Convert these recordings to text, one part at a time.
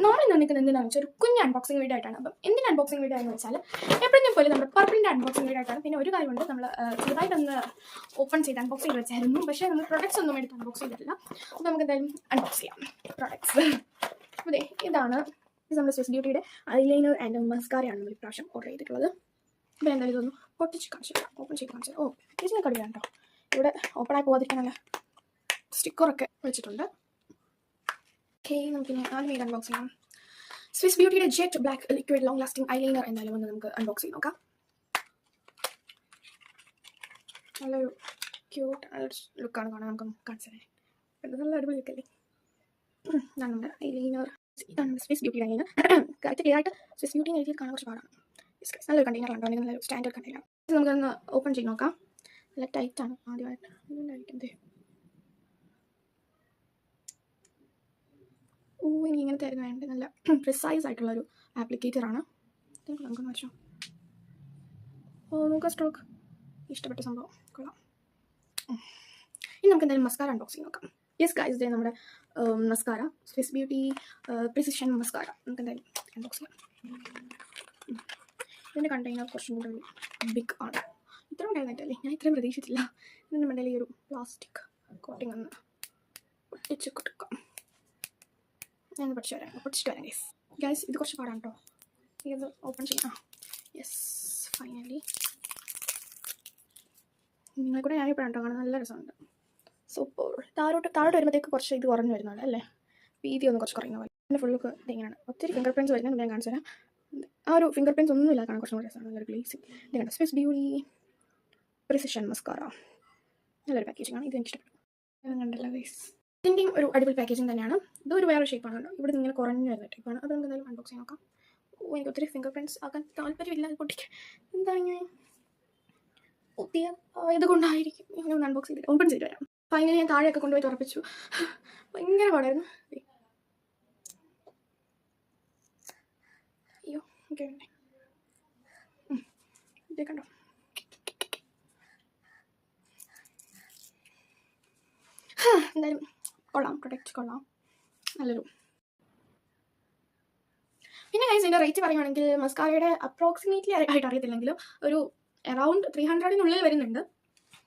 നമ്മൾ ഇന്ന് നിൽക്കുന്നത് എന്താണെന്ന് വെച്ചാൽ ഒരു കുഞ്ഞ് അൺബോക്സിംഗ് വീഡിയോ ആയിട്ടാണ്. അപ്പം എന്തിന് അൺബോക്സിംഗ് വീഡിയോ എന്ന് വെച്ചാൽ എപ്പോഴും പോലെ നമ്മുടെ പർപ്പിളിൻ്റെ അൺബോക്സിംഗ് വീഡിയോ ആയിട്ടാണ്. പിന്നെ ഒരു കാര്യമുണ്ട്, നമ്മൾ ചെറുതായിട്ടൊന്ന് ഓപ്പൺ ചെയ്ത് അൺബോക്സ് ചെയ്ത് വെച്ചായിരുന്നു, പക്ഷേ നമ്മൾ പ്രൊഡക്ട്സ് ഒന്നും എടുത്ത് അൺബോക്സ് ചെയ്തിട്ടില്ല. അപ്പോൾ നമുക്ക് എന്തായാലും അൺബോക്സ് ചെയ്യാം പ്രൊഡക്ട്സ്. അതെ, ഇതാണ് നമ്മുടെ സ്വിസ് ബ്യൂട്ടിയുടെ ഐലൈനർ ആൻഡ് മസ്കാരയാണ് നമ്മൾ ഇപ്രാവശ്യം ഓർഡർ ചെയ്തിട്ടുള്ളത്. അപ്പോൾ എന്തായാലും ഇതൊന്ന് പൊട്ടിച്ച് കാണിച്ചില്ല, ഓപ്പൺ ചെയ്ത് കാണിച്ചത്. ഇതിനെ കടിയാണ് കേട്ടോ, ഇവിടെ ഓപ്പണായി പോകാതിരിക്കാനുള്ള സ്റ്റിക്കറൊക്കെ വെച്ചിട്ടുണ്ട്. ഓക്കെ, നമുക്കിനി ആദ്യം ഇത് അൺബോക്സ് ചെയ്യാം. സ്വിസ് ബ്യൂട്ടിയുടെ jet black liquid long lasting eyeliner എന്തായാലും ഒന്ന് നമുക്ക് അൺബോക്സ് ചെയ്ത് നോക്കാം. നല്ലൊരു ക്യൂട്ട് ലുക്കാണ് കാണാൻ, നമുക്ക് കാണിച്ചു തരാൻ. നല്ല അടിപൊളി ലുക്കല്ലേ. ഇതാണ് നമ്മുടെ ഐലൈനർ, ഇതാണ് നമ്മുടെ സ്വിസ് ബ്യൂട്ടിയുടെ ഐലൈനർ. കറക്റ്റ് ക്ലിയർ ആയിട്ട് സ്വിസ് ബ്യൂട്ടി എഴുതിയത് കാണാൻ കുറച്ച് പാടാണ്. നല്ലൊരു കണ്ടെയ്നർ ഉണ്ടോ, നല്ലൊരു സ്റ്റാൻഡേർഡ് കണ്ടെയ്നർ. നമുക്കൊന്ന് ഓപ്പൺ ചെയ്ത് നോക്കാം. നല്ല ടൈറ്റാണ് ആദ്യമായിട്ട്. ഇതുകൊണ്ടായിരിക്കും എനിക്ക് ഇങ്ങനത്തെ ആയിരുന്നു വേണ്ടത്. നല്ല പ്രിസൈസ് ആയിട്ടുള്ളൊരു ആപ്ലിക്കേറ്ററാണ്. നമുക്കൊന്ന് വെച്ചോ. നോക്കാം, സ്ട്രോക്ക് ഇഷ്ടപ്പെട്ട സംഭവം കൊള്ളാം. ഇനി നമുക്ക് എന്തായാലും മസ്കാര അൺബോക്സ് ചെയ്ത് നോക്കാം. യെസ് ഗൈസ്, ഇതേ നമ്മുടെ mascara, Swiss beauty precision mascara. നമുക്ക് എന്തായാലും അൺബോക്സ് ചെയ്യാം. ഇതിൻ്റെ കണ്ടെയ്നർ കുറച്ചും കൂടെ ബിഗ് ആണ്. ഇത്രയും ഉണ്ടായിരുന്നിട്ടല്ലേ, ഞാൻ ഇത്രയും പ്രതീക്ഷിച്ചില്ല. ഇതിൻ്റെ മണ്ടയിൽ ഈ ഒരു പ്ലാസ്റ്റിക് കോട്ടിങ് ഒന്ന് ഒട്ടിച്ച് കൊടുക്കാം. ഞാൻ പൊട്ടിച്ചിട്ട് വരാം ഗൈസ്. ഇത് കുറച്ച് പാടാണ് കേട്ടോ, ഇത് ഓപ്പൺ ചെയ്യാം. യെസ്, ഫൈനലി നിങ്ങളെ കൂടെ ഞാനിപ്പോഴാണ് കേട്ടോ കാണാൻ. നല്ല രസമുണ്ട്, സൂപ്പർ. താഴോട്ട് വരുമ്പോഴത്തേക്ക് കുറച്ച് ഇത് കുറഞ്ഞു വരുന്നുണ്ട് അല്ലേ, വീതി ഒന്ന് കുറച്ച് കുറയുന്ന പോലെ. പിന്നെ ഫുള്ള് ഇങ്ങനെയാണ്. ഒത്തിരി ഫിംഗർ പ്രിൻറ്റ്സ് വരുന്നത് ഞാൻ കാണിച്ചു തരാം. ആ ഒരു ഫിംഗർ പ്രിൻറ്റ്സ് ഒന്നും ഇല്ല, കാണാൻ കുറച്ചും കൂടി രസമാണ്. നല്ലൊരു ഗ്ലേസിങ്. ഇത് കണ്ടോ, സ്വിസ് ബ്യൂട്ടി പ്രിസിഷൻ മസ്കാര. നല്ലൊരു പാക്കേജിംഗ് ആണ്, ഇത് എനിക്ക് ഇഷ്ടപ്പെട്ടു. അത് കണ്ടല്ലോ ഗൈസ്, ഇതിൻ്റെയും ഒരു അടിപൊളി പാക്കേജിങ് തന്നെയാണ്. ഇതൊരു വേറെ ഷേപ്പാണ് കേട്ടോ, ഇവിടെ ഇങ്ങനെ കുറഞ്ഞു വരുന്ന ടൈപ്പാണ്. അത് നമുക്ക് എന്തായാലും അൺബോക്സ് ചെയ്യാൻ നോക്കാം. എനിക്ക് ഒത്തിരി ഫിംഗർ പ്രിൻറ്റ്സ് ആക്കാൻ താല്പര്യമില്ല, അത് പൊട്ടിക്കാൻ. എന്താണ് ഇങ്ങനെ പുതിയ ഇതുകൊണ്ടായിരിക്കും. ഇങ്ങനെ ഒന്ന് അൺബോക്സ് ചെയ്തിട്ട് ഓപ്പൺ ചെയ്ത് വരാം. ഫൈനലി ഞാൻ താഴെയൊക്കെ കൊണ്ടുപോയി തുറപ്പിച്ചു. ഭയങ്കര പാടായിരുന്നു. അയ്യോ, ഓക്കെ, ഇതേ കണ്ടോ. എന്തായാലും കൊള്ളാം, പ്രൊഡക്റ്റ് കൊള്ളാം, നല്ലൊരു. പിന്നെ ഗൈസ്, ഇതിൻ്റെ റേറ്റ് പറയുകയാണെങ്കിൽ മസ്കാരയുടെ അപ്രോക്സിമേറ്റ്ലി ആയിട്ട് അറിയത്തില്ലെങ്കിലും ഒരു അറൗണ്ട് 300-നുള്ളിൽ വരുന്നുണ്ട്.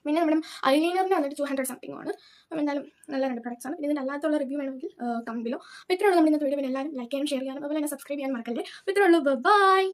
പിന്നെ നമ്മുടെ ഐലൈനറിന് വന്നിട്ട് 200 സംതിങ് ആണ്. അപ്പോൾ എന്തായാലും നല്ല രണ്ട് പ്രൊഡക്ട്സ് ആണ്. പിന്നെ ഇതിൻ്റെ അല്ലാത്തുള്ള റിവ്യൂ വേണമെങ്കിൽ കമൻറ്റിലോ. അപ്പോൾ ഇത്രയുള്ളൂ നമ്മുടെ ഇന്നത്തെ വീഡിയോ. പിന്നെ എല്ലാവരും ലൈക്ക് ചെയ്യാനും ഷെയർ ചെയ്യാനും അതുപോലെ തന്നെ സബ്സ്ക്രൈബ് ചെയ്യാൻ മറക്കല്ലേ. അപ്പോൾ ഇത്രയുള്ളൂ, ബൈ.